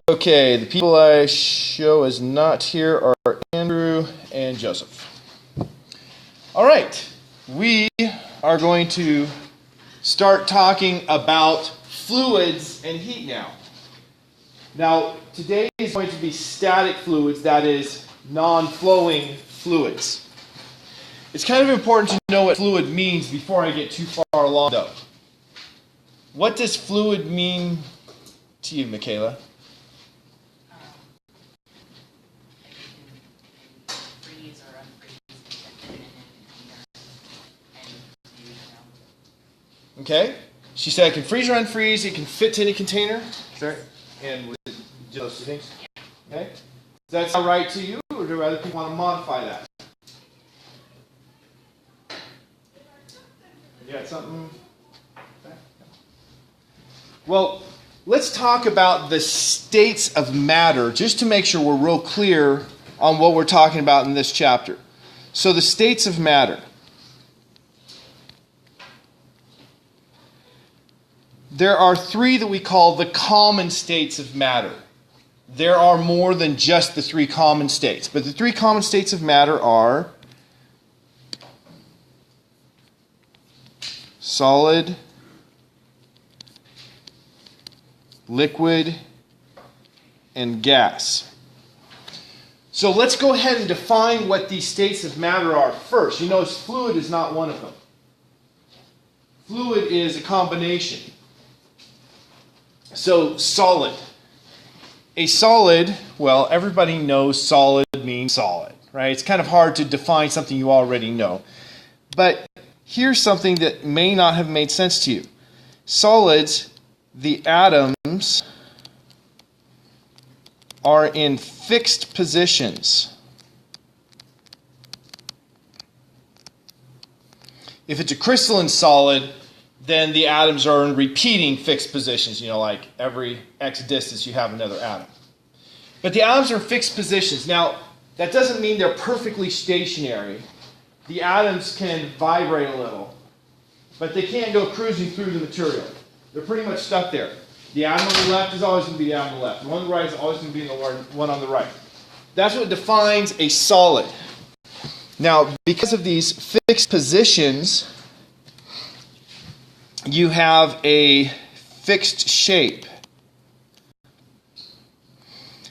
Okay, the people I show as not here are Andrew and Joseph. All right, we are going to start talking about fluids and heat now. Now, today is going to be static fluids, that is, non-flowing fluids. It's kind of important to know what fluid means before I get too far along, though. What does fluid mean to you, Michaela? Okay, she said it can freeze or unfreeze, it can fit to any container. Sure. And with those two things. Okay, does that sound right to you, or do other people want to modify that? You got something? Okay. Well, let's talk about the states of matter, just to make sure we're real clear on what we're talking about in this chapter. So the states of matter. There are three that we call the common states of matter. There are more than just the three common states, but the three common states of matter are solid, liquid, and gas. So let's go ahead and define what these states of matter are first. You notice fluid is not one of them. Fluid is a combination. So solid. A solid, well, everybody knows solid means solid, right? It's kind of hard to define something you already know. But here's something that may not have made sense to you. Solids, the atoms are in fixed positions. If it's a crystalline solid, then the atoms are in repeating fixed positions. You know, like every x distance you have another atom. But the atoms are in fixed positions. Now, that doesn't mean they're perfectly stationary. The atoms can vibrate a little, but they can't go cruising through the material. They're pretty much stuck there. The atom on the left is always going to be the atom on the left. The one on the right is always going to be the one on the right. That's what defines a solid. Now, because of these fixed positions, you have a fixed shape.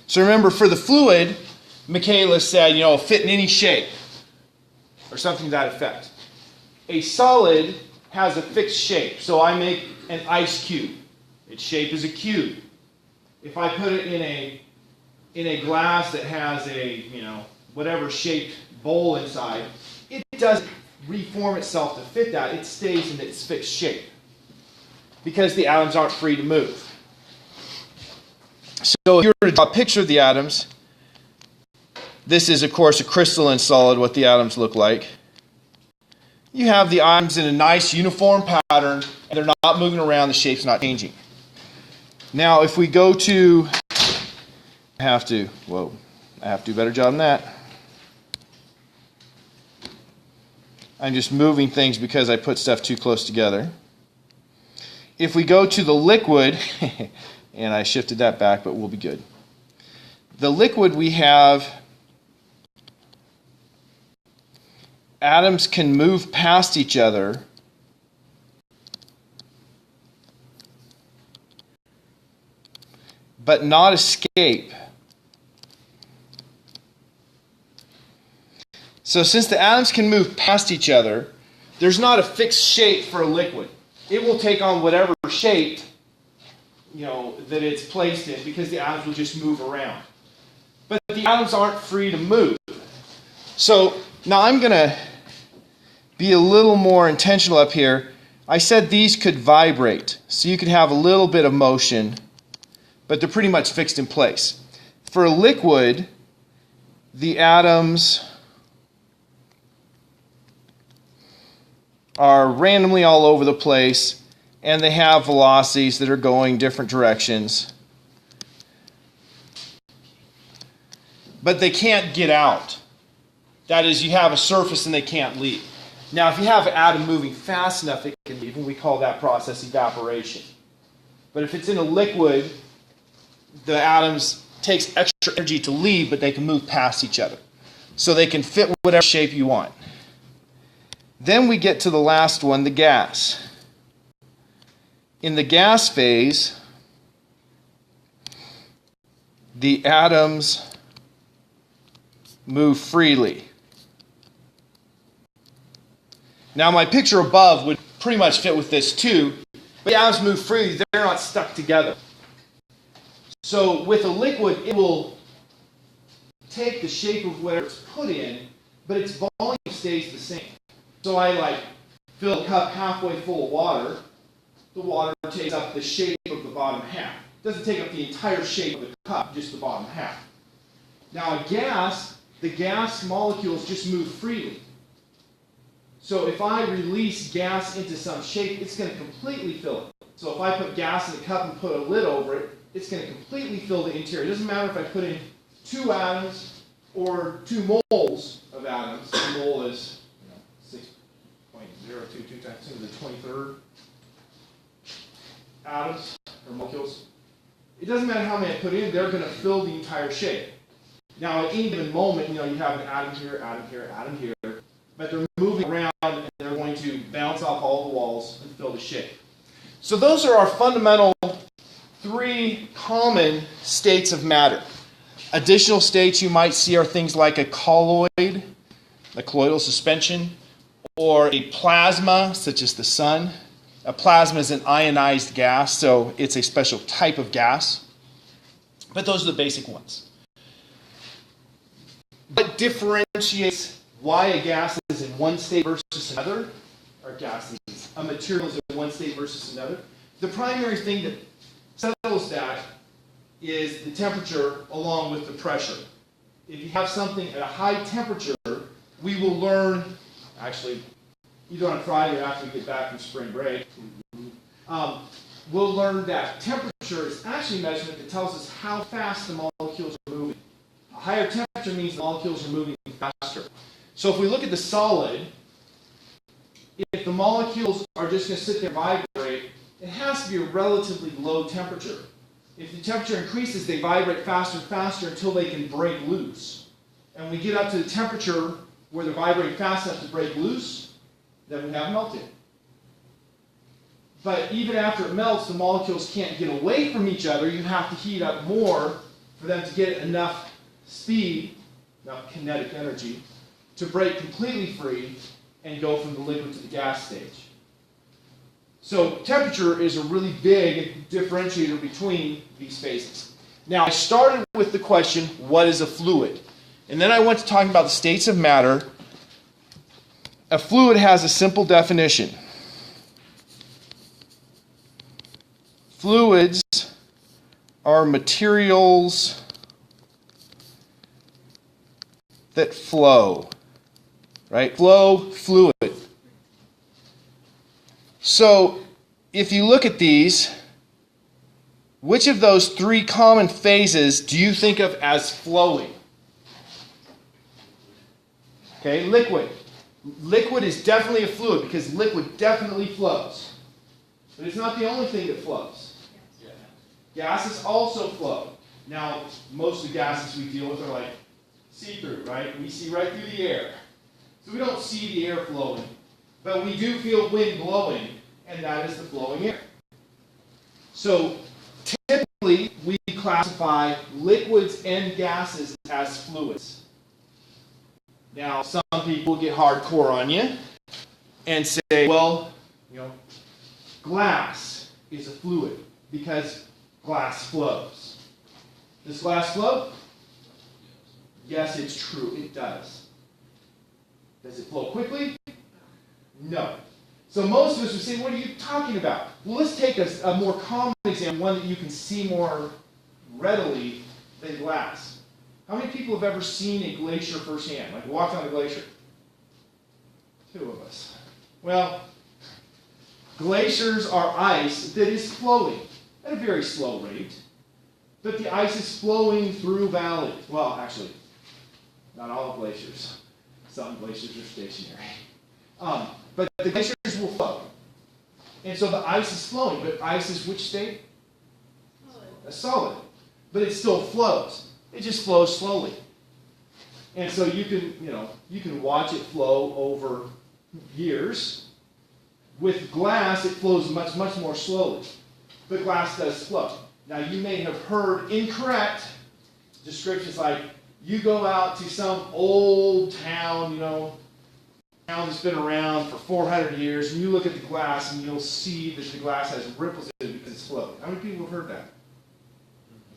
So remember, for the fluid, Michaela said, fit in any shape, or something to that effect. A solid has a fixed shape. So I make an ice cube. Its shape is a cube. If I put it in a glass that has a, whatever shaped bowl inside, it doesn't reform itself to fit that. It stays in its fixed shape, because the atoms aren't free to move. So if you were to draw a picture of the atoms, this is, of course, a crystalline solid, what the atoms look like. You have the atoms in a nice uniform pattern, and they're not moving around, the shape's not changing. Now, if we go to, I have to do a better job than that. I'm just moving things because I put stuff too close together. If we go to the liquid, and I shifted that back, but we'll be good. The liquid, we have atoms can move past each other, but not escape. So since the atoms can move past each other, there's not a fixed shape for a liquid. It will take on whatever shape, that it's placed in, because the atoms will just move around. But the atoms aren't free to move. So now I'm going to be a little more intentional up here. I said these could vibrate, so you could have a little bit of motion, but they're pretty much fixed in place. For a liquid, the atoms are randomly all over the place, and they have velocities that are going different directions. But they can't get out. That is, you have a surface and they can't leave. Now, if you have an atom moving fast enough, it can leave, and we call that process evaporation. But if it's in a liquid, the atoms takes extra energy to leave, but they can move past each other. So they can fit whatever shape you want. Then we get to the last one, the gas. In the gas phase, the atoms move freely. Now my picture above would pretty much fit with this too, but the atoms move freely, they're not stuck together. So with a liquid, it will take the shape of whatever it's put in, but its volume stays the same. So I fill a cup halfway full of water, the water takes up the shape of the bottom half. It doesn't take up the entire shape of the cup, just the bottom half. Now a gas, the gas molecules just move freely. So if I release gas into some shape, it's going to completely fill it. So if I put gas in a cup and put a lid over it, it's going to completely fill the interior. It doesn't matter if I put in 2 atoms or 2 moles of atoms. A mole is 6.022 times 10 to the 23rd atoms or molecules. It doesn't matter how many I put in, they're going to fill the entire shape. Now at any given moment, you have an atom here, atom here, atom here, but they're moving around and they're going to bounce off all the walls and fill the shape. So those are our fundamental 3 common states of matter. Additional states you might see are things like a colloid, a colloidal suspension, or a plasma, such as the sun. A plasma is an ionized gas, so it's a special type of gas. But those are the basic ones. What differentiates why a gas is in one state versus another, or gases, a material is in one state versus another? The primary thing that settles that is the temperature along with the pressure. If you have something at a high temperature, we will learn, actually, either on Friday or after we get back from spring break, we'll learn that temperature is actually a measurement that tells us how fast the molecules are moving. A higher temperature means the molecules are moving faster. So if we look at the solid, if the molecules are just going to sit there and vibrate, it has to be a relatively low temperature. If the temperature increases, they vibrate faster and faster until they can break loose. And when we get up to the temperature where they're vibrating fast enough to break loose, then we have melting. But even after it melts, the molecules can't get away from each other. You have to heat up more for them to get enough speed, enough kinetic energy, to break completely free and go from the liquid to the gas stage. So temperature is a really big differentiator between these phases. Now I started with the question, what is a fluid? And then I went to talking about the states of matter. A fluid has a simple definition. Fluids are materials that flow. Right? Flow, fluid. So, if you look at these, which of those 3 common phases do you think of as flowing? Okay, liquid. Liquid is definitely a fluid because liquid definitely flows. But it's not the only thing that flows. Gases also flow. Now, most of the gases we deal with are like see-through, right? We see right through the air. So we don't see the air flowing. But we do feel wind blowing, and that is the flowing air. So typically, we classify liquids and gases as fluids. Now, some people get hardcore on you and say, well, glass is a fluid because glass flows. Does glass flow? Yes, it's true. It does. Does it flow quickly? No. So most of us would say, what are you talking about? Well, let's take a more common example, one that you can see more readily than glass. How many people have ever seen a glacier firsthand? Like walked on a glacier? 2 of us. Well, glaciers are ice that is flowing at a very slow rate, but the ice is flowing through valleys. Well, actually, not all glaciers. Some glaciers are stationary. But the glaciers will flow. And so the ice is flowing, but ice is which state? a solid, but it still flows. It just flows slowly. And so you can watch it flow over years. With glass, it flows much, much more slowly. But glass does flow. Now, you may have heard incorrect descriptions like, you go out to some old town, town that's been around for 400 years, and you look at the glass, and you'll see that the glass has ripples in it because it's flowing. How many people have heard that?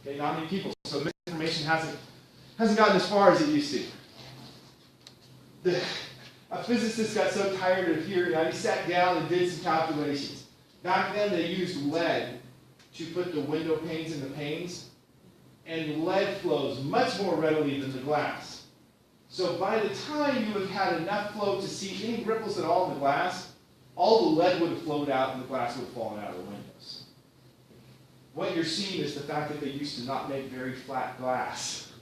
Okay, not many people. So misinformation hasn't gotten as far as it used to. A physicist got so tired of hearing that he sat down and did some calculations. Back then, they used lead to put the window panes in the panes, and lead flows much more readily than the glass. So by the time you have had enough flow to see any ripples at all in the glass, all the lead would have flowed out and the glass would have fallen out of the windows. What you're seeing is the fact that they used to not make very flat glass.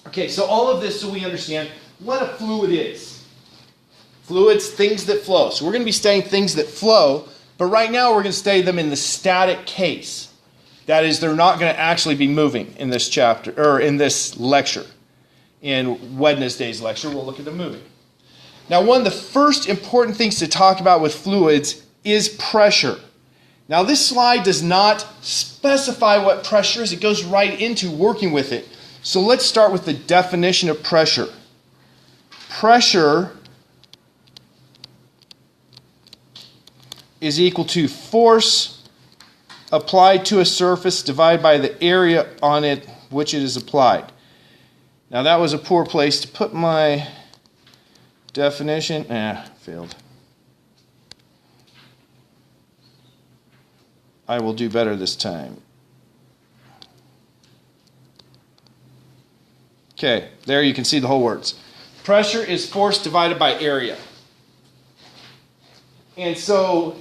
Okay, so all of this so we understand what a fluid is. Fluids, things that flow. So we're going to be studying things that flow, but right now we're going to study them in the static case. That is, they're not going to actually be moving in this chapter, or in this lecture. In Wednesday's lecture, we'll look at them moving. Now, one of the first important things to talk about with fluids is pressure. Now, this slide does not specify what pressure is. It goes right into working with it. So let's start with the definition of pressure. Pressure is equal to force applied to a surface divided by the area on it which it is applied. Now that was a poor place to put my definition. Failed. I will do better this time. Okay, there you can see the whole words. Pressure is force divided by area. And so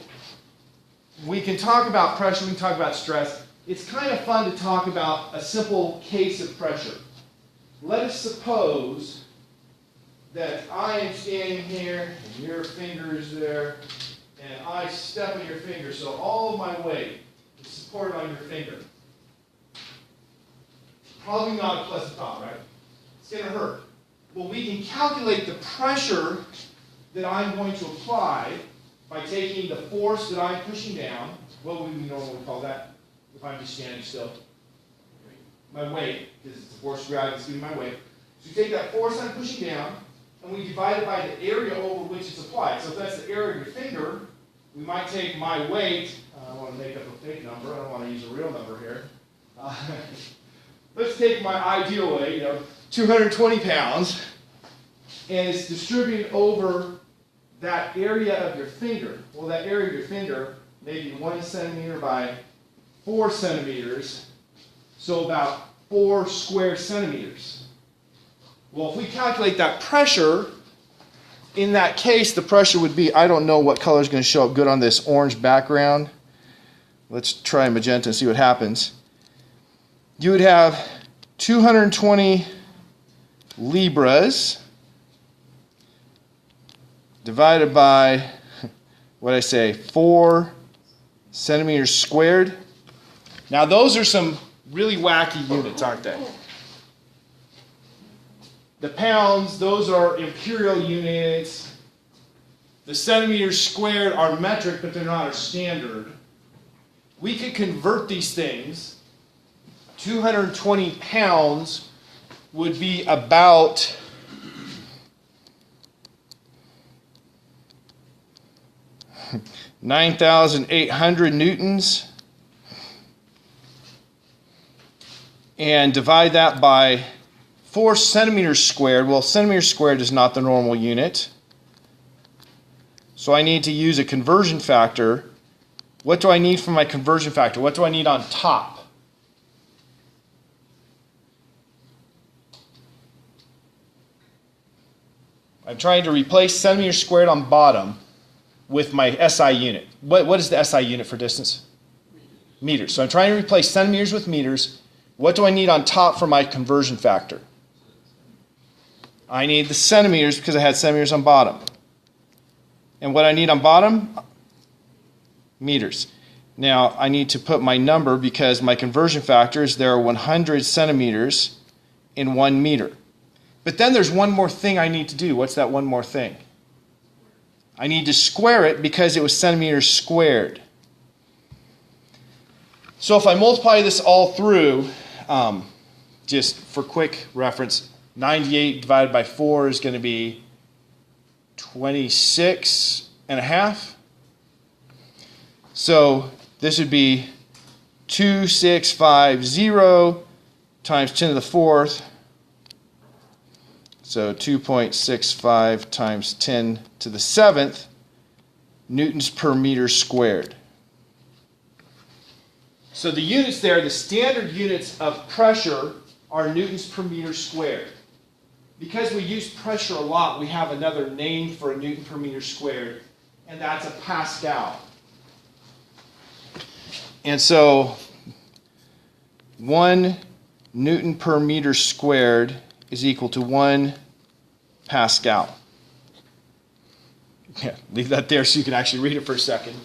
we can talk about pressure, we can talk about stress. It's kind of fun to talk about a simple case of pressure. Let us suppose that I am standing here and your finger is there, and I step on your finger, so all of my weight is supported on your finger. Probably not a pleasant thought, right? It's going to hurt. Well, we can calculate the pressure that I'm going to apply by taking the force that I'm pushing down. What would we normally call that if I'm just standing still? My weight, because it's the force of gravity that's doing my weight. So you take that force I'm pushing down, and we divide it by the area over which it's applied. So if that's the area of your finger, we might take my weight. I want to make up a fake number. I don't want to use a real number here. Let's take my ideal weight, 220 pounds, and it's distributed over that area of your finger. Well, that area of your finger may be 1 centimeter by 4 centimeters, so about 4 square centimeters. Well, if we calculate that pressure, in that case, the pressure would be, I don't know what color is going to show up good on this orange background. Let's try magenta and see what happens. You would have 220 libras divided by, what I say, 4 centimeters squared. Now those are some really wacky units, aren't they? The pounds, those are imperial units. The centimeters squared are metric, but they're not our standard. We could convert these things. 220 pounds would be about 9,800 newtons, and divide that by 4 centimeters squared. Well, centimeters squared is not the normal unit, so I need to use a conversion factor. What do I need for my conversion factor? What do I need on top? I'm trying to replace centimeters squared on bottom with my SI unit. What is the SI unit for distance? Meters. So I'm trying to replace centimeters with meters. What do I need on top for my conversion factor? I need the centimeters because I had centimeters on bottom. And what I need on bottom? Meters. Now I need to put my number because my conversion factor is there are 100 centimeters in 1 meter. But then there's one more thing I need to do. What's that one more thing? I need to square it because it was centimeters squared. So if I multiply this all through, just for quick reference, 98 divided by 4 is going to be 26 and a half. So this would be 2650 times 10 to the 4th. So 2.65 times 10 to the 7th newtons per meter squared. So the units there, the standard units of pressure are newtons per meter squared. Because we use pressure a lot, we have another name for a newton per meter squared, and that's a Pascal. And so 1 newton per meter squared is equal to 1 Pascal. Yeah, leave that there so you can actually read it for a second.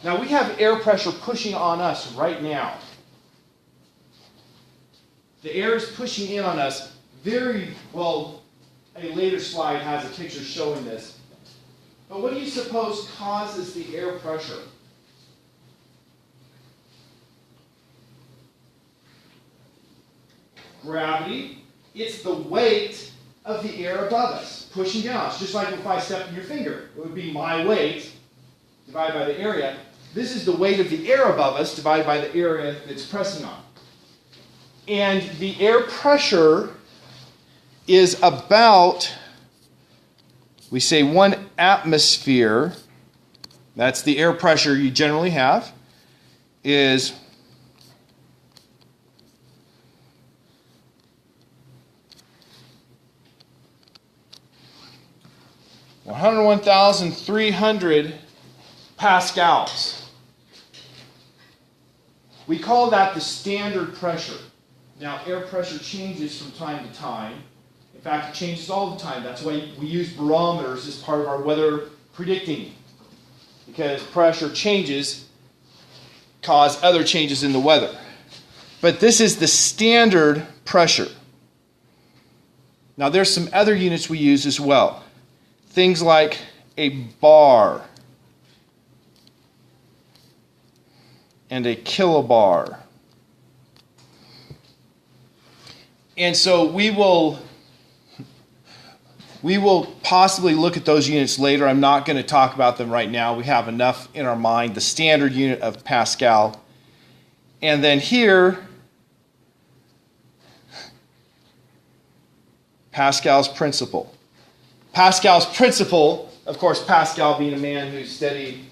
Now we have air pressure pushing on us right now. The air is pushing in on us very well. A later slide has a picture showing this. But what do you suppose causes the air pressure? Gravity. It's the weight of the air above us pushing down. It's just like if I stepped in your finger. It would be my weight divided by the area. This is the weight of the air above us divided by the area it's pressing on. And the air pressure is about, we say 1 atmosphere, that's the air pressure you generally have, is 101,300 pascals. We call that the standard pressure. Now, air pressure changes from time to time. In fact, it changes all the time. That's why we use barometers as part of our weather predicting. Because pressure changes cause other changes in the weather. But this is the standard pressure. Now, there's some other units we use as well. Things like a bar and a kilobar. And so we will possibly look at those units later. I'm not going to talk about them right now. We have enough in our mind. The standard unit of Pascal. And then here, Pascal's principle. Pascal's principle, of course, Pascal being a man who studied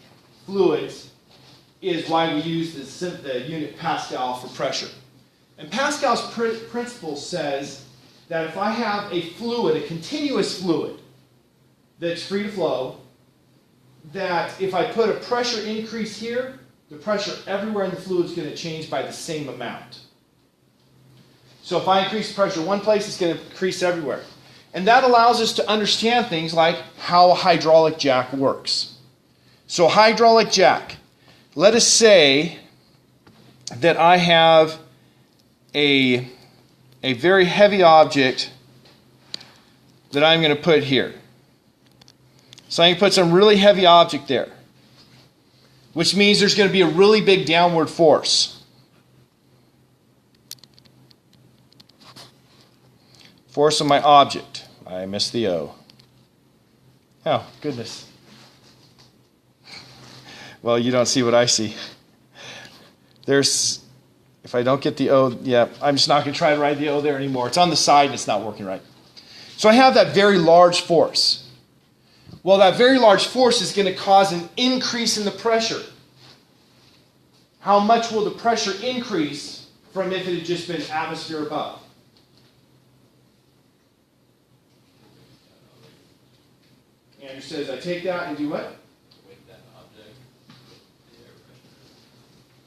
fluids, is why we use the unit Pascal for pressure. And Pascal's principle says that if I have a fluid, a continuous fluid, that's free to flow, that if I put a pressure increase here, the pressure everywhere in the fluid is going to change by the same amount. So if I increase pressure one place, it's going to increase everywhere. And that allows us to understand things like how a hydraulic jack works. So a hydraulic jack, let us say that I have a very heavy object that I'm going to put here. So I can put some really heavy object there, which means there's going to be a really big downward force. Force on my object. I missed the O. Oh, goodness. Well, you don't see what I see. There's, if I don't get the O, yeah, I'm just not going to try to write the O there anymore. It's on the side and it's not working right. So I have that very large force. Well, that very large force is going to cause an increase in the pressure. How much will the pressure increase from if it had just been atmosphere above? Andrew says, I take that and do what?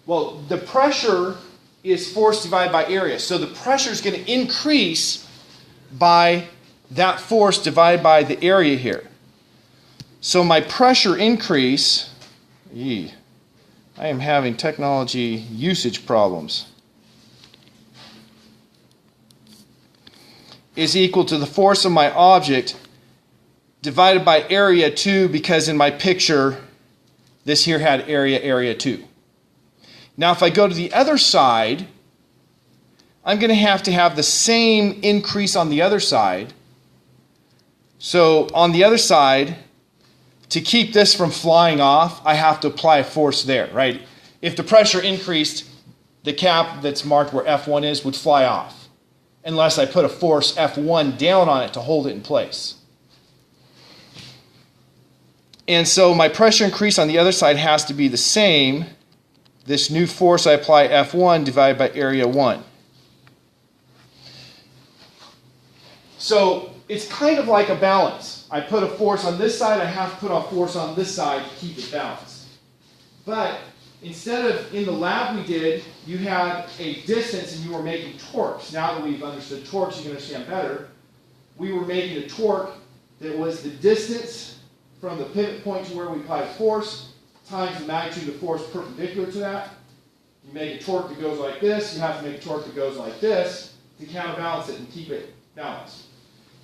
Well, the pressure is force divided by area. So the pressure is going to increase by that force divided by the area here. So my pressure increase, I I am having technology usage problems. Is equal to the force of my object divided by area 2, because in my picture this here had area 2. Now if I go to the other side, I'm going to have the same increase on the other side. So on the other side, to keep this from flying off, I have to apply a force there, right? If the pressure increased, the cap that's marked where F1 is would fly off, unless I put a force F1 down on it to hold it in place. And so my pressure increase on the other side has to be the same. This new force I apply, F1, divided by area 1. So it's kind of like a balance. I put a force on this side, I have to put a force on this side to keep it balanced. But instead of, in the lab we did, you had a distance and you were making torques. Now that we've understood torques, you can understand better. We were making a torque that was the distance from the pivot point to where we applied force times the magnitude of force perpendicular to that. You make a torque that goes like this, you have to make a torque that goes like this to counterbalance it and keep it balanced.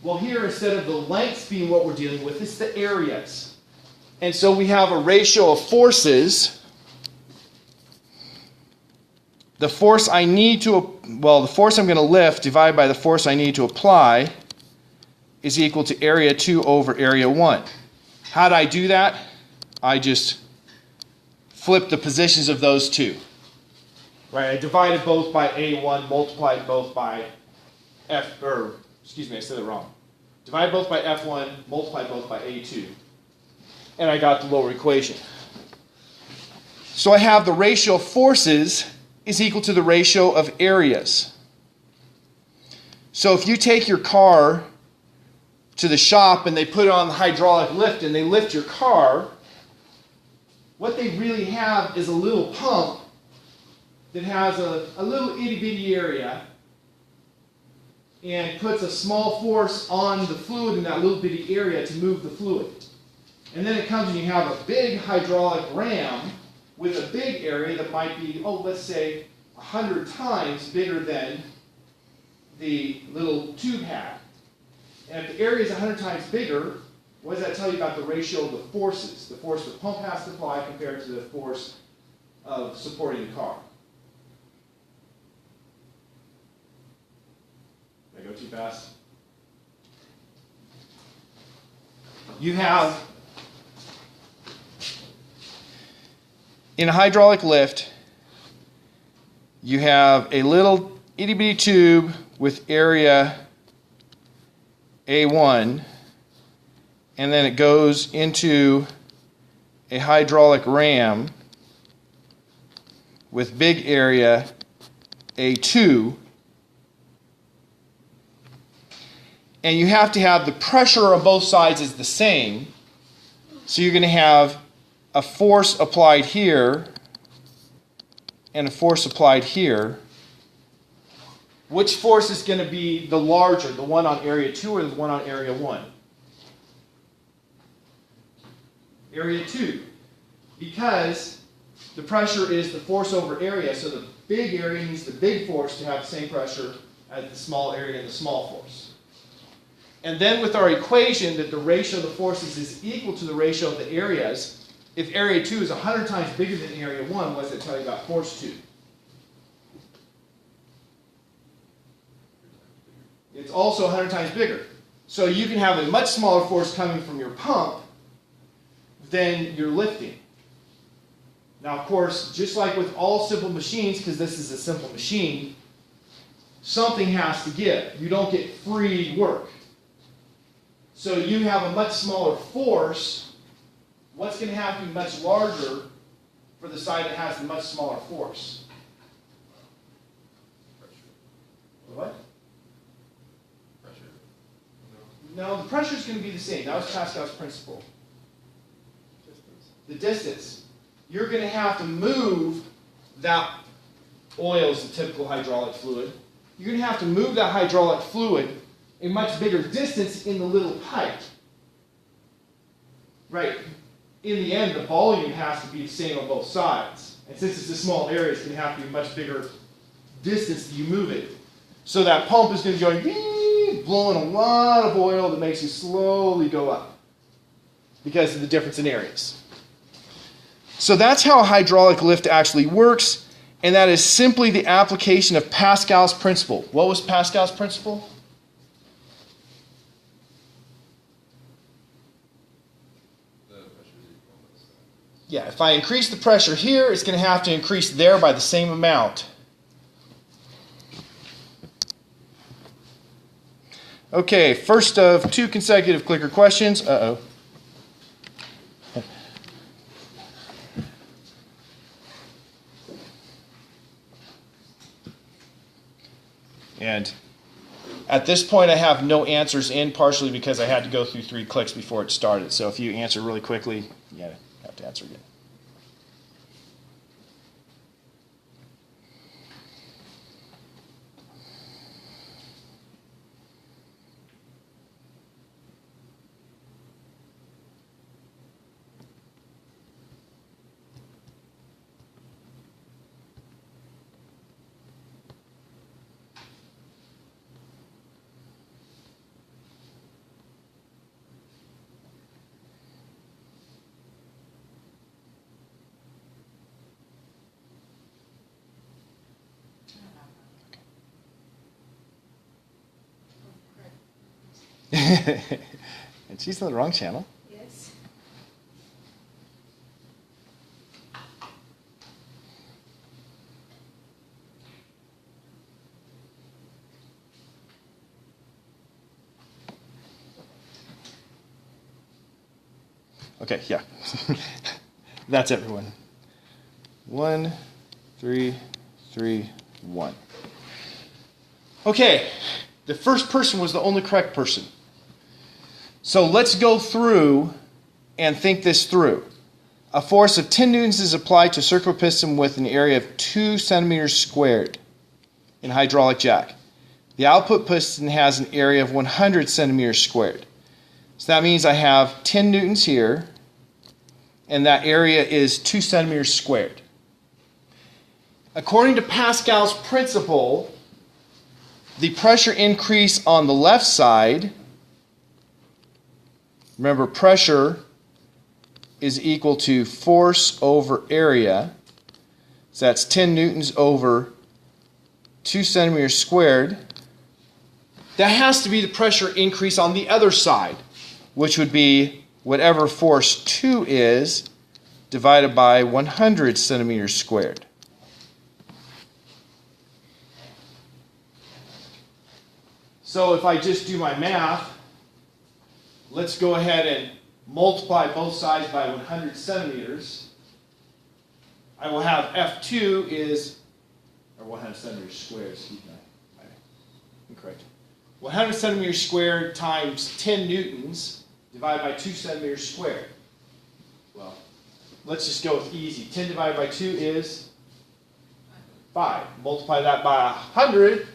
Well, here, instead of the lengths being what we're dealing with, it's the areas. And so we have a ratio of forces. The force I need to, the force I'm going to lift divided by the force I need to apply is equal to area 2 over area 1. How do I do that? I just flip the positions of those two. Right? I divided both by A1, multiplied both by I said it wrong. Divide both by F1, multiply both by A2. And I got the lower equation. So I have the ratio of forces is equal to the ratio of areas. So if you take your car to the shop and they put it on the hydraulic lift and they lift your car, what they really have is a little pump that has a little itty bitty area and puts a small force on the fluid in that little bitty area to move the fluid. And then it comes and you have a big hydraulic ram with a big area that might be, let's say 100 times bigger than the little tube had. And if the area is 100 times bigger, what does that tell you about the ratio of the forces? The force the pump has to apply compared to the force of supporting the car. Did I go too fast? You have, in a hydraulic lift, you have a little itty bitty tube with area A1, and then it goes into a hydraulic ram with big area A2, and you have to have the pressure on both sides is the same, so you're going to have a force applied here and a force applied here. Which force is going to be the larger, the one on area 2 or the one on area 1? Area 2. Because the pressure is the force over area, so the big area needs the big force to have the same pressure as the small area and the small force. And then with our equation that the ratio of the forces is equal to the ratio of the areas, if area 2 is 100 times bigger than area 1, what does it tell you about force 2? It's also 100 times bigger. So you can have a much smaller force coming from your pump than you're lifting. Now, of course, just like with all simple machines, because this is a simple machine, something has to give. You don't get free work. So you have a much smaller force. What's going to have to be much larger for the side that has the much smaller force? What? No, the pressure is going to be the same. That was Pascal's principle. The distance. You're going to have to move that oil is the typical hydraulic fluid. You're going to have to move that hydraulic fluid a much bigger distance in the little pipe. Right. In the end, the volume has to be the same on both sides. And since it's a small area, it's going to have to be a much bigger distance that you move it. So that pump is going to be going, blowing a lot of oil that makes you slowly go up because of the difference in areas. So that's how a hydraulic lift actually works, and that is simply the application of Pascal's principle. What was Pascal's principle? Yeah, if I increase the pressure here, it's going to have to increase there by the same amount. Okay, first of 2 consecutive clicker questions. Uh-oh. And at this point, I have no answers in, partially because I had to go through 3 clicks before it started. So if you answer really quickly, you have to answer again. And she's on the wrong channel. Yes. Okay, yeah. That's everyone. 1, 3, 3, 1. Okay, the first person was the only correct person. So let's go through and think this through. A force of 10 newtons is applied to a circular piston with an area of 2 centimeters squared in hydraulic jack. The output piston has an area of 100 centimeters squared. So that means I have 10 newtons here, and that area is 2 centimeters squared. According to Pascal's principle, the pressure increase on the left side, remember pressure is equal to force over area, so that's 10 newtons over 2 centimeters squared. That has to be the pressure increase on the other side, which would be whatever force 2 is divided by 100 centimeters squared. So if I just do my math, let's go ahead and multiply both sides by 100 centimeters. I will have F2 is, or 100 centimeters squared, excuse me, incorrect. 100 centimeters squared times 10 newtons divided by 2 centimeters squared. Well, let's just go with easy. 10 divided by 2 is 5. Multiply that by 100,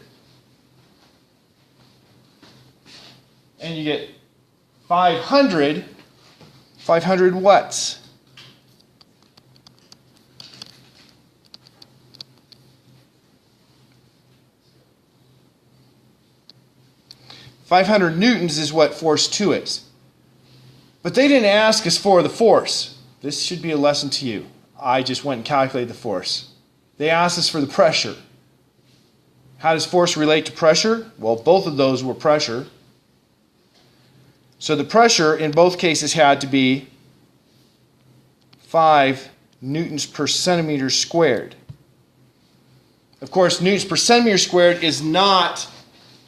and you get 500 watts. .500 newtons is what force 2 is. But they didn't ask us for the force. This should be a lesson to you. I just went and calculated the force. They asked us for the pressure. How does force relate to pressure? Well, both of those were pressure. So the pressure in both cases had to be 5 newtons per centimeter squared. Of course, newtons per centimeter squared is not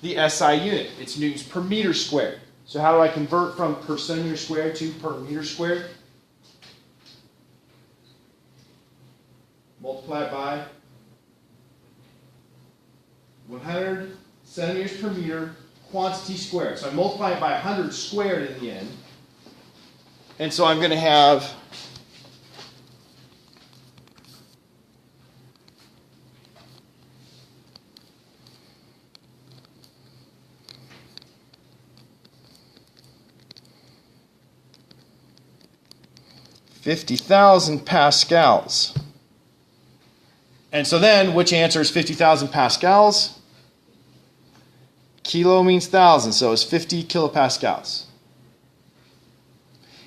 the SI unit. It's newtons per meter squared. So how do I convert from per centimeter squared to per meter squared? Multiply it by 100 centimeters per meter quantity squared. So I multiply it by 100 squared in the end. And so I'm going to have .50,000 pascals. And so then, which answer is 50,000 pascals? Kilo means 1,000, so it's 50 kilopascals.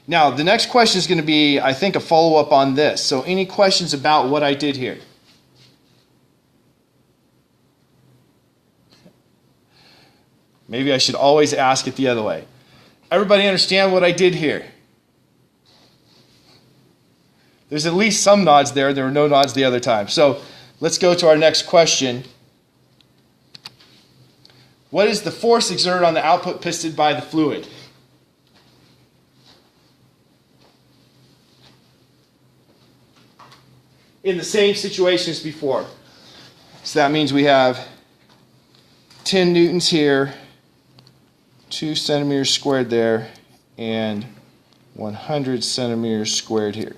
Now, the next question is going to be, I think, a follow-up on this. So any questions about what I did here? Maybe I should always ask it the other way. Everybody understand what I did here? There's at least some nods there. There were no nods the other time. So let's go to our next question. What is the force exerted on the output piston by the fluid? In the same situation as before. So that means we have 10 newtons here, 2 centimeters squared there, and 100 centimeters squared here.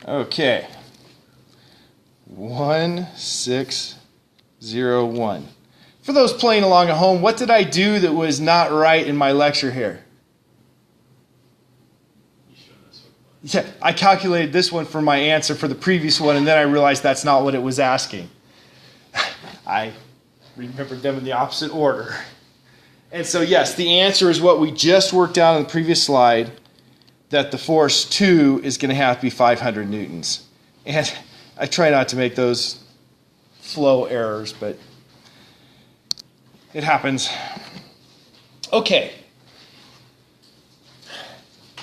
Okay, 1601. For those playing along at home, what did I do that was not right in my lecture here? Yeah, I calculated this one for my answer for the previous one, and then I realized that's not what it was asking. I remembered them in the opposite order. And so yes, the answer is what we just worked out on the previous slide, that the force 2 is going to have to be 500 newtons. And I try not to make those flow errors, but it happens. Okay.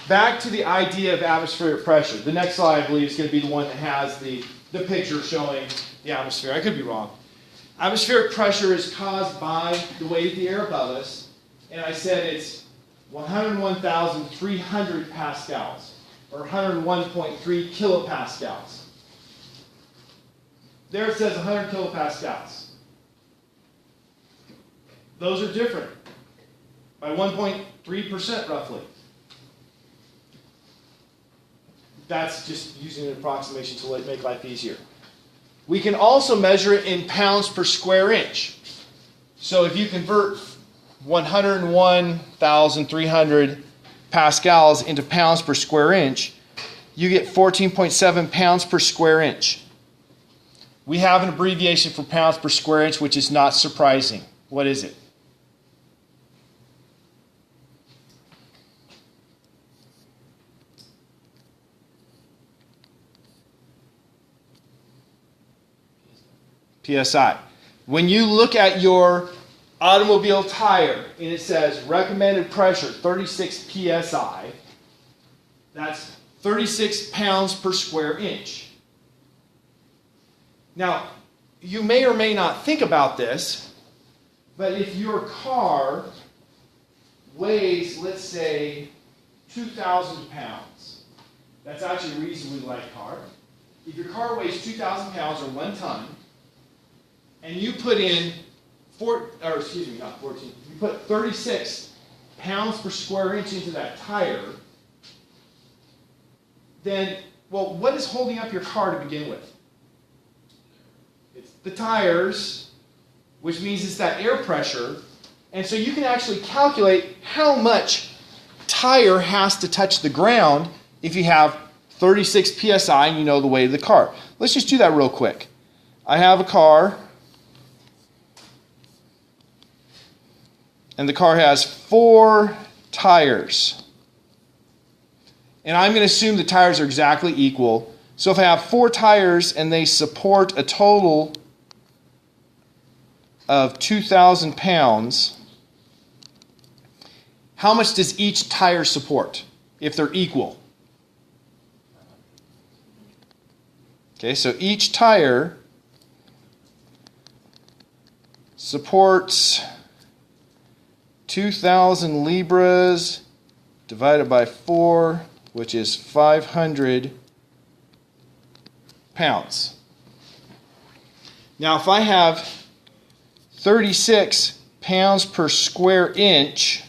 Back to the idea of atmospheric pressure. The next slide, I believe, is going to be the one that has the picture showing the atmosphere. I could be wrong. Atmospheric pressure is caused by the weight of the air above us, and I said it's 101,300 pascals, or 101.3 kilopascals. There it says 100 kilopascals. Those are different by 1.3% roughly. That's just using an approximation to make life easier. We can also measure it in pounds per square inch. So if you convert 101,300 pascals into pounds per square inch, you get 14.7 pounds per square inch. We have an abbreviation for pounds per square inch, which is not surprising. What is it? PSI. When you look at your automobile tire and it says recommended pressure 36 PSI, that's 36 pounds per square inch. Now, you may or may not think about this, but if your car weighs, let's say, 2,000 pounds, that's actually a reasonably light car. If your car weighs 2,000 pounds or 1 ton, and you put in you put 36 pounds per square inch into that tire, then, well, what is holding up your car to begin with? It's the tires, which means it's that air pressure. And so you can actually calculate how much tire has to touch the ground if you have 36 PSI and you know the weight of the car. Let's just do that real quick. I have a car, and the car has 4 tires. And I'm going to assume the tires are exactly equal. So if I have 4 tires and they support a total of 2,000 pounds, how much does each tire support if they're equal? Okay, so each tire supports 2,000 libras divided by 4, which is 500 pounds. Now, if I have 36 pounds per square inch,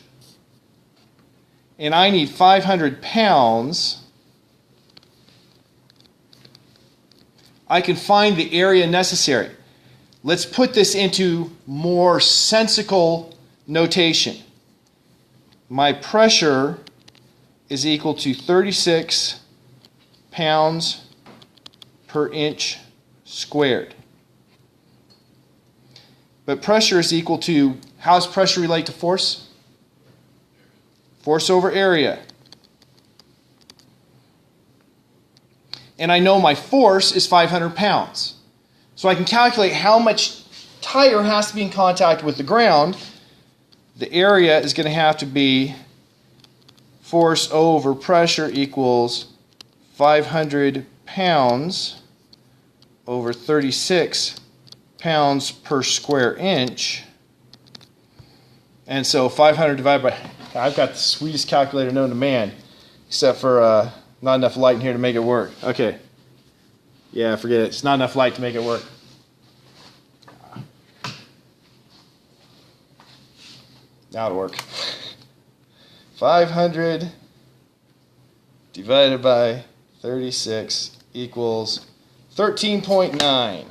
and I need 500 pounds, I can find the area necessary. Let's put this into more sensical notation. My pressure is equal to 36 pounds per inch squared. But pressure is equal to, how does pressure relate to force? Force over area. And I know my force is 500 pounds. So I can calculate how much tire has to be in contact with the ground. The area is going to have to be force over pressure equals 500 pounds over 36 pounds per square inch. And so 500 divided by, I've got the sweetest calculator known to man, except for not enough light in here to make it work. Okay. Yeah, forget it. It's not enough light to make it work. Now it'll work. 500 divided by 36 equals 13.9.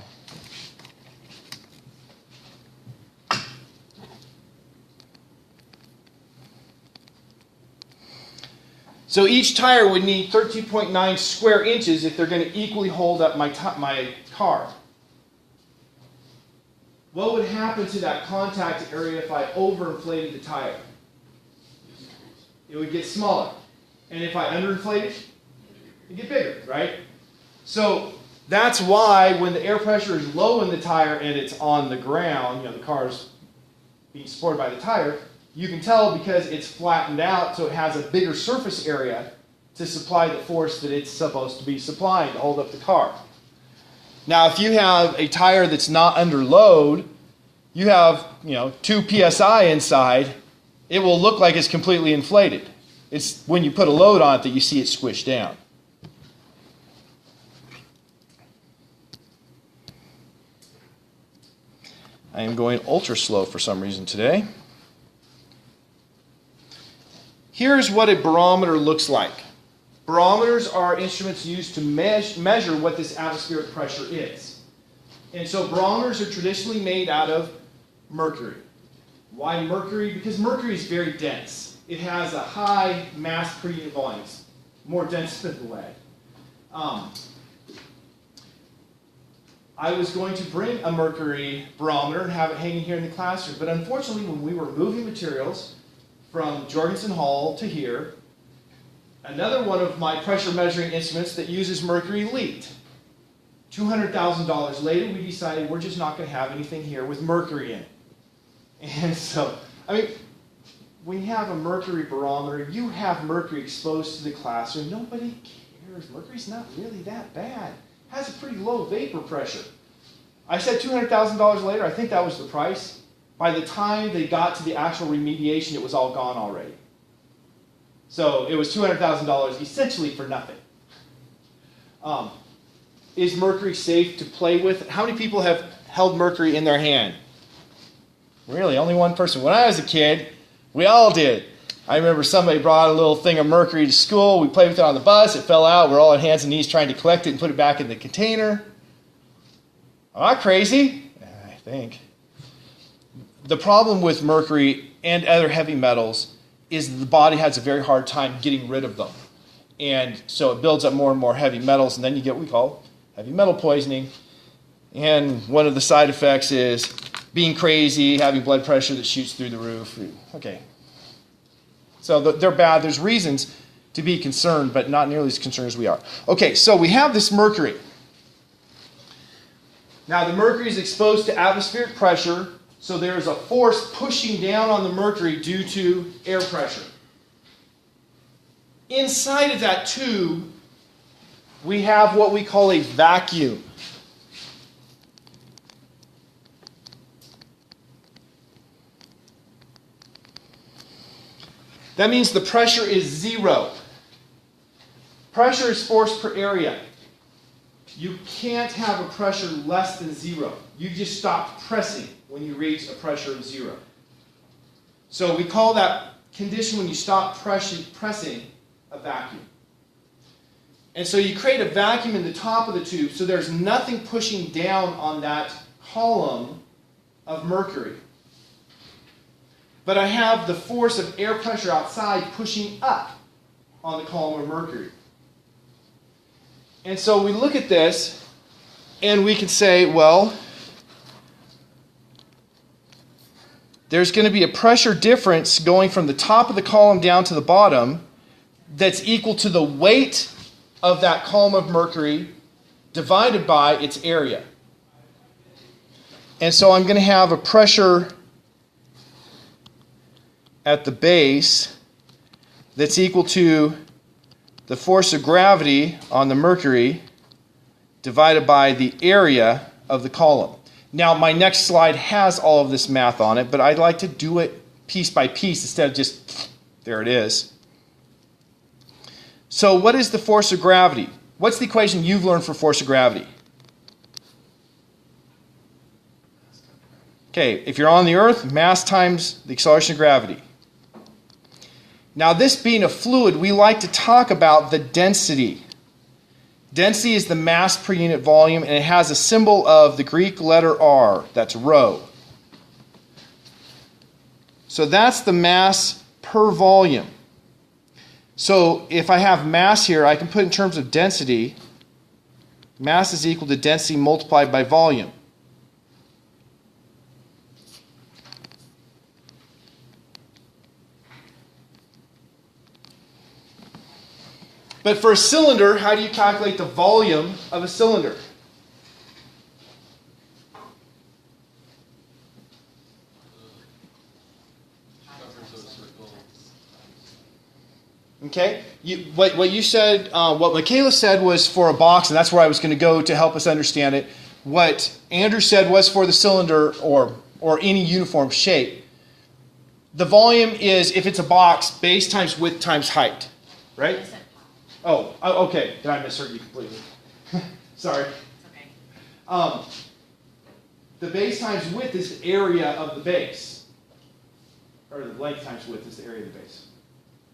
So each tire would need 13.9 square inches if they're going to equally hold up my car. What would happen to that contact area if I overinflated the tire? It would get smaller. And if I underinflate it, it'd get bigger, right? So that's why when the air pressure is low in the tire and it's on the ground, the car's being supported by the tire, you can tell because it's flattened out, so it has a bigger surface area to supply the force that it's supposed to be supplying to hold up the car. Now, if you have a tire that's not under load, you have 2 psi inside, it will look like it's completely inflated. It's when you put a load on it that you see it squish down. I am going ultra slow for some reason today. Here's what a barometer looks like. Barometers are instruments used to measure what this atmospheric pressure is. And so barometers are traditionally made out of mercury. Why mercury? Because mercury is very dense. It has a high mass per unit volume, more dense than lead. I was going to bring a mercury barometer and have it hanging here in the classroom, but unfortunately when we were moving materials from Jorgensen Hall to here, another one of my pressure measuring instruments that uses mercury leaked. $200,000 later, we decided we're just not going to have anything here with mercury in it. And so, when you have a mercury barometer, you have mercury exposed to the classroom. Nobody cares. Mercury's not really that bad. It has a pretty low vapor pressure. I said $200,000 later, I think that was the price. By the time they got to the actual remediation, it was all gone already. So it was $200,000 essentially for nothing. Is mercury safe to play with? How many people have held mercury in their hand? Really, only one person. When I was a kid, we all did. I remember somebody brought a little thing of mercury to school. We played with it on the bus. It fell out. We're all on hands and knees trying to collect it and put it back in the container. Am I crazy? I think. The problem with mercury and other heavy metals is the body has a very hard time getting rid of them. And so it builds up more and more heavy metals, and then you get what we call heavy metal poisoning. And one of the side effects is being crazy, having blood pressure that shoots through the roof. Okay. So they're bad. There's reasons to be concerned, but not nearly as concerned as we are. Okay, so we have this mercury. Now the mercury is exposed to atmospheric pressure, so there's a force pushing down on the mercury due to air pressure. Inside of that tube, we have what we call a vacuum. That means the pressure is zero. Pressure is force per area. you can't have a pressure less than 0. You just stop pressing when you reach a pressure of 0. So we call that condition when you stop pressing a vacuum. And so you create a vacuum in the top of the tube, so there's nothing pushing down on that column of mercury. But I have the force of air pressure outside pushing up on the column of mercury. And so we look at this, and we can say, well, there's going to be a pressure difference going from the top of the column down to the bottom that's equal to the weight of that column of mercury divided by its area. And so I'm going to have a pressure at the base that's equal to the force of gravity on the mercury divided by the area of the column. Now, my next slide has all of this math on it, but I'd like to do it piece by piece instead of just, there it is. So what is the force of gravity? What's the equation you've learned for force of gravity? Okay, if you're on the Earth, mass times the acceleration of gravity. Now, this being a fluid, we like to talk about the density. Density is the mass per unit volume, and it has a symbol of the Greek letter R. That's rho. So that's the mass per volume. So if I have mass here, I can put in terms of density. Mass is equal to density multiplied by volume. But for a cylinder, how do you calculate the volume of a cylinder? Okay, what you said, what Michaela said was for a box, and that's where I was going to go to help us understand it. What Andrew said was for the cylinder or any uniform shape. The volume is, if it's a box, base times width times height, right? Oh, okay. Did I misheard you completely? Sorry. Okay. The base times width is the area of the base, or the length times width is the area of the base.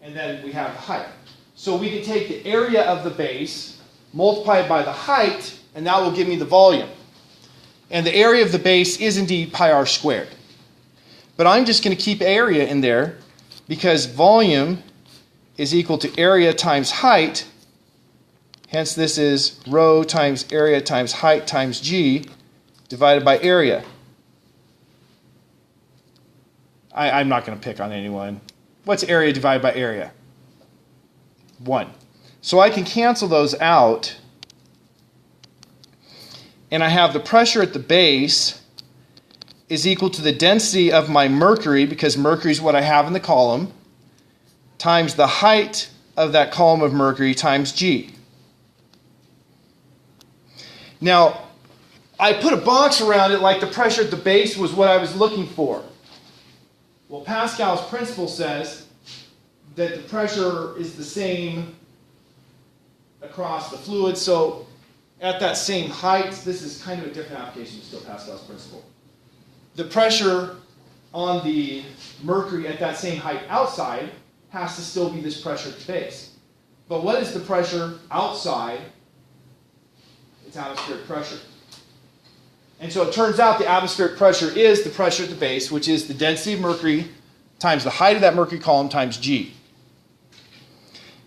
And then we have height. So we can take the area of the base, multiply it by the height, and that will give me the volume. And the area of the base is indeed pi r squared. But I'm just going to keep area in there because volume is equal to area times height. Hence this is rho times area times height times g divided by area. I'm not going to pick on anyone. What's area divided by area? 1. So I can cancel those out. And I have the pressure at the base is equal to the density of my mercury, because mercury is what I have in the column, times the height of that column of mercury times g. Now, I put a box around it like the pressure at the base was what I was looking for. Well, Pascal's principle says that the pressure is the same across the fluid, so at that same height, this is kind of a different application, but still Pascal's principle. The pressure on the mercury at that same height outside has to still be this pressure at the base. But what is the pressure outside? It's atmospheric pressure. And so it turns out the atmospheric pressure is the pressure at the base, which is the density of mercury times the height of that mercury column times g.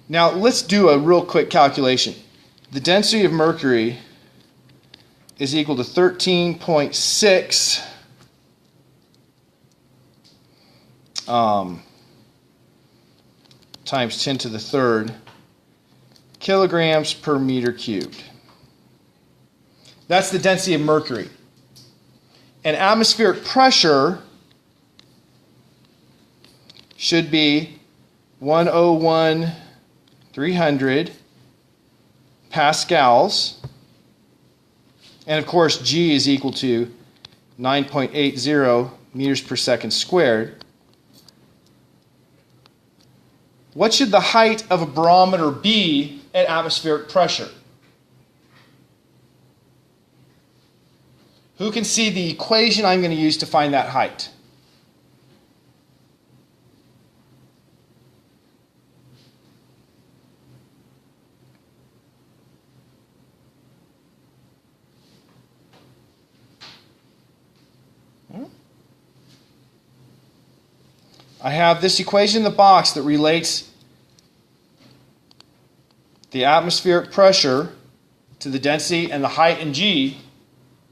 Now let's do a real quick calculation. The density of mercury is equal to 13.6 times 10 to the third kilograms per meter cubed. That's the density of mercury. And atmospheric pressure should be 101,300 pascals. And of course, G is equal to 9.80 meters per second squared. What should the height of a barometer be at atmospheric pressure? Who can see the equation I'm going to use to find that height? I have this equation in the box that relates the atmospheric pressure to the density and the height in G.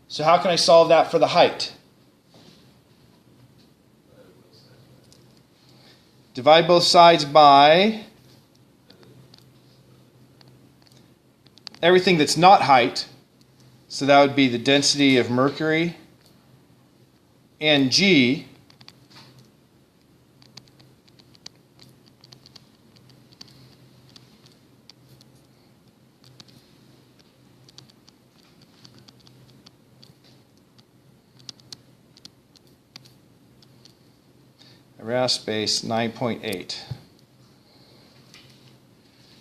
So how can I solve that for the height? Divide both sides by everything that's not height. So that would be the density of mercury and G. RAS space 9.8.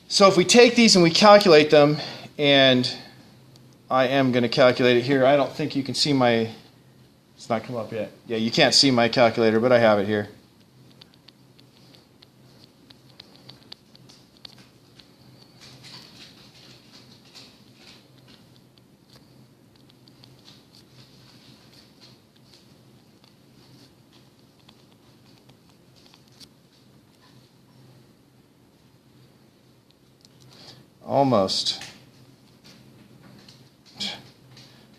So if we take these and we calculate them, and I am going to calculate it here. I don't think you can see my, it's not come up yet. Yeah, you can't see my calculator, but I have it here. Almost.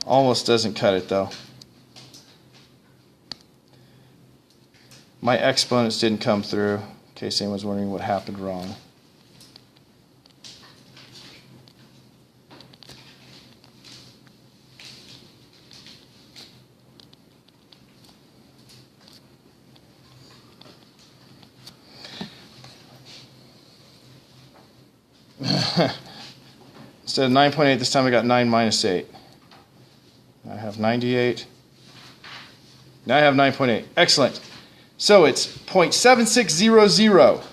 Almost doesn't cut it though. My exponents didn't come through, in case anyone's wondering what happened wrong. Instead of 9.8, this time I got 9 minus 8. I have 98. Now I have 9.8. Excellent. So it's 0.7600.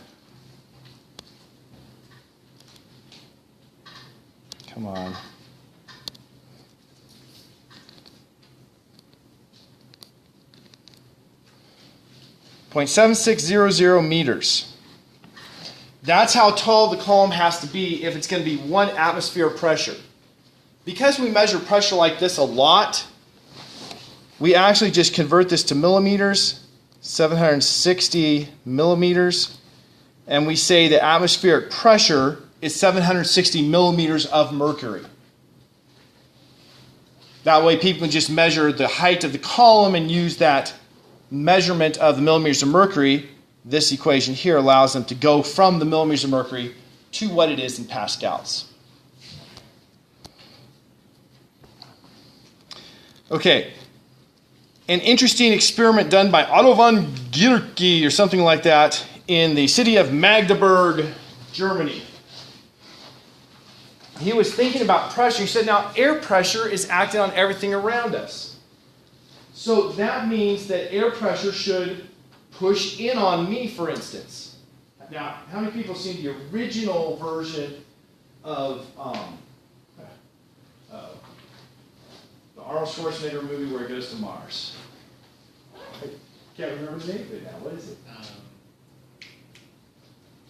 Come on. .7600 meters. That's how tall the column has to be if it's going to be 1 atmosphere of pressure. Because we measure pressure like this a lot, we actually just convert this to millimeters, 760 millimeters, and we say the atmospheric pressure is 760 millimeters of mercury. That way people can just measure the height of the column and use that measurement of the millimeters of mercury. This equation here allows them to go from the millimeters of mercury to what it is in pascals. Okay, an interesting experiment done by Otto von Guericke or something like that in the city of Magdeburg, Germany. He was thinking about pressure. He said, now air pressure is acting on everything around us. So that means that air pressure should push in on me, for instance. Now, how many people have seen the original version of the Arnold Schwarzenegger movie where he goes to Mars? I can't remember the name of it now. What is it?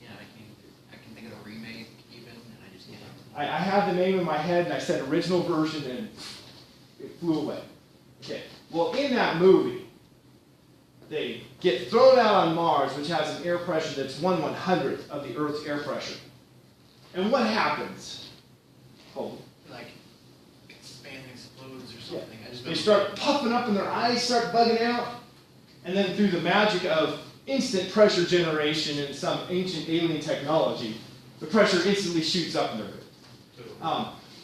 Yeah, I can think of a remake even, and I just can't. I have the name in my head, and I said original version, and it flew away. Okay. Well, in that movie, they get thrown out on Mars, which has an air pressure that's 1/100th of the Earth's air pressure. And what happens? Oh. Like, expands, explodes or something. Yeah. I just They start puffing up and their eyes start bugging out. And then through the magic of instant pressure generation and some ancient alien technology, the pressure instantly shoots up and they're good.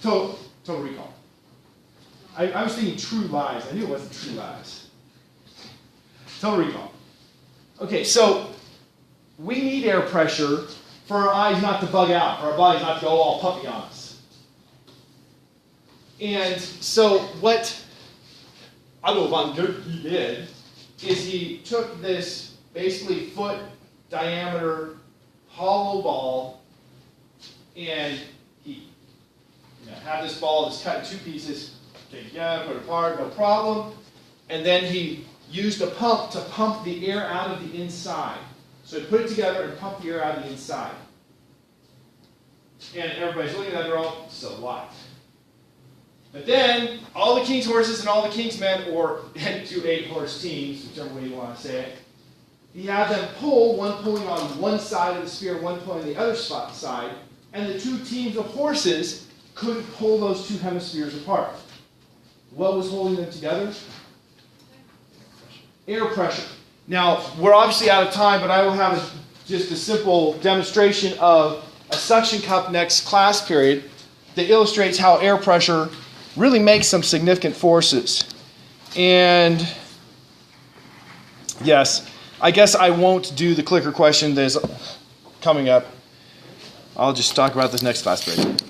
Total Recall. I was thinking True Lies. I knew it wasn't True Lies. Total Recall. Okay, so we need air pressure for our eyes not to bug out, for our bodies not to go all puffy on us. And so what Otto von Guericke did is he took this basically foot diameter hollow ball and he had this ball that's cut in 2 pieces, Okay, yeah, put it apart, no problem. And then he used a pump to pump the air out of the inside. So he put it together and pumped the air out of the inside. And everybody's looking at it, they're all, so what? But then, all the king's horses and all the king's men, or 2 8-horse teams, whichever way you want to say it, he had them pull, one pulling on one side of the spear, one pulling on the other side, and the 2 teams of horses couldn't pull those 2 hemispheres apart. What was holding them together? Air pressure. Now, we're obviously out of time, but I will have just a simple demonstration of a suction cup next class period that illustrates how air pressure really makes some significant forces. And yes, I guess I won't do the clicker question that is coming up. I'll just talk about this next class period.